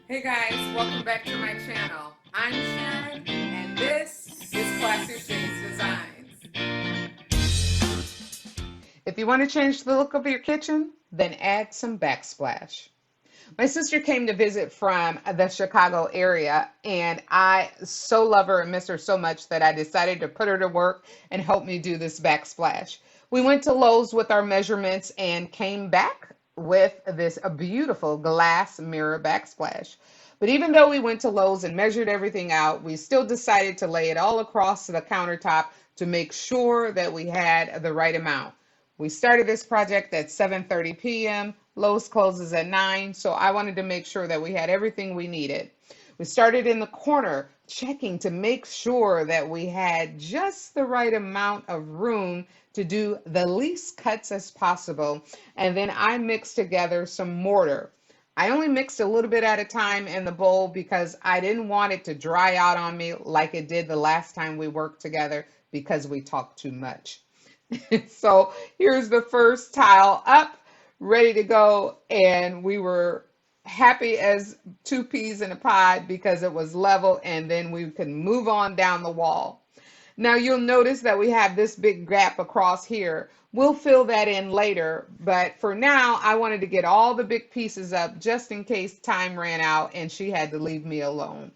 Hey guys, welcome back to my channel. I'm Sharon, and this is Classy Shades Designs. If you want to change the look of your kitchen, then add some backsplash. My sister came to visit from the Chicago area, and I so love her and miss her so much that I decided to put her to work and help me do this backsplash. We went to Lowe's with our measurements and came back with this beautiful glass mirror backsplash. But even though we went to Lowe's and measured everything out, we still decided to lay it all across the countertop to make sure that we had the right amount. We started this project at 7:30 p.m. Lowe's closes at 9, so I wanted to make sure that we had everything we needed. We started in the corner, checking to make sure that we had just the right amount of room to do the least cuts as possible. And then I mixed together some mortar. I only mixed a little bit at a time in the bowl because I didn't want it to dry out on me like it did the last time we worked together because we talked too much. So here's the first tile up, ready to go, and we were happy as two peas in a pod because it was level, and then we can move on down the wall. Now you'll notice that we have this big gap across here. We'll fill that in later, but for now I wanted to get all the big pieces up just in case time ran out and she had to leave me alone.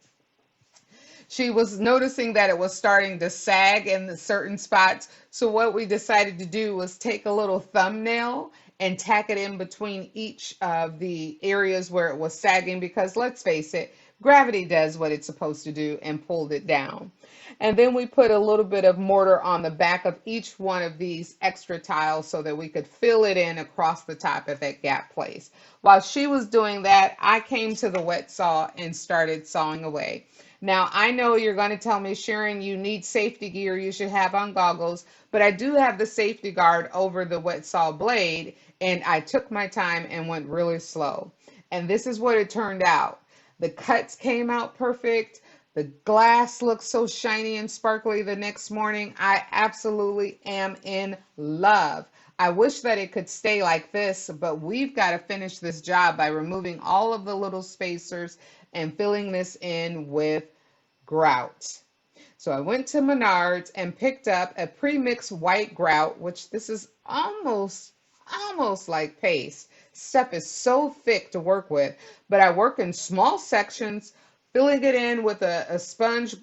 She was noticing that it was starting to sag in the certain spots. So what we decided to do was take a little thumbnail and tack it in between each of the areas where it was sagging because let's face it, gravity does what it's supposed to do and pulled it down. And then we put a little bit of mortar on the back of each one of these extra tiles so that we could fill it in across the top at that gap place. While she was doing that, I came to the wet saw and started sawing away. Now, I know you're going to tell me, Sharon, you need safety gear, you should have on goggles, but I do have the safety guard over the wet saw blade, and I took my time and went really slow. And this is what it turned out. The cuts came out perfect. The glass looks so shiny and sparkly the next morning. I absolutely am in love. I wish that it could stay like this, but we've got to finish this job by removing all of the little spacers and filling this in with grout. So I went to Menards and picked up a pre-mixed white grout, which this is almost like paste. Stuff is so thick to work with, but I work in small sections, filling it in with a sponge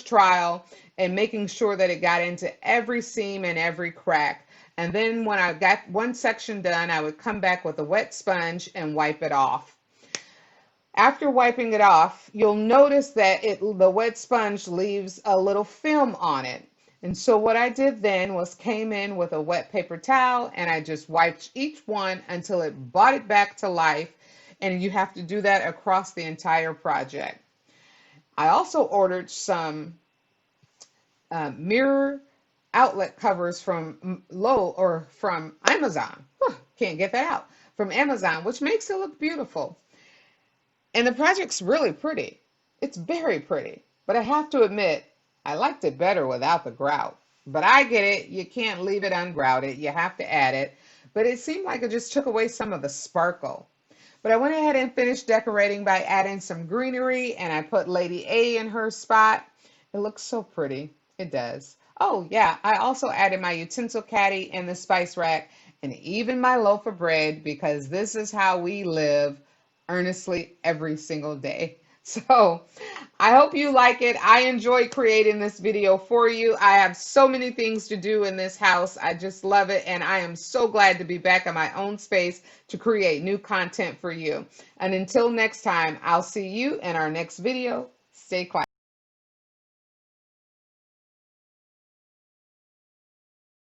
trial and making sure that it got into every seam and every crack. And then when I got one section done, I would come back with a wet sponge and wipe it off. After wiping it off, you'll notice that the wet sponge leaves a little film on it. And so what I did then was came in with a wet paper towel and I just wiped each one until it brought it back to life. And you have to do that across the entire project. I also ordered some mirror outlet covers from Low or from Amazon. Can't get that out. From Amazon, which makes it look beautiful. And the project's really pretty. It's very pretty. But I have to admit, I liked it better without the grout. But I get it. You can't leave it ungrouted. You have to add it. But it seemed like it just took away some of the sparkle. But I went ahead and finished decorating by adding some greenery and I put Lady A in her spot. It looks so pretty. It does. Oh, yeah. I also added my utensil caddy and the spice rack and even my loaf of bread because this is how we live earnestly every single day. So I hope you like it. I enjoy creating this video for you. I have so many things to do in this house. I just love it. And I am so glad to be back in my own space to create new content for you. And until next time, I'll see you in our next video. Stay classy.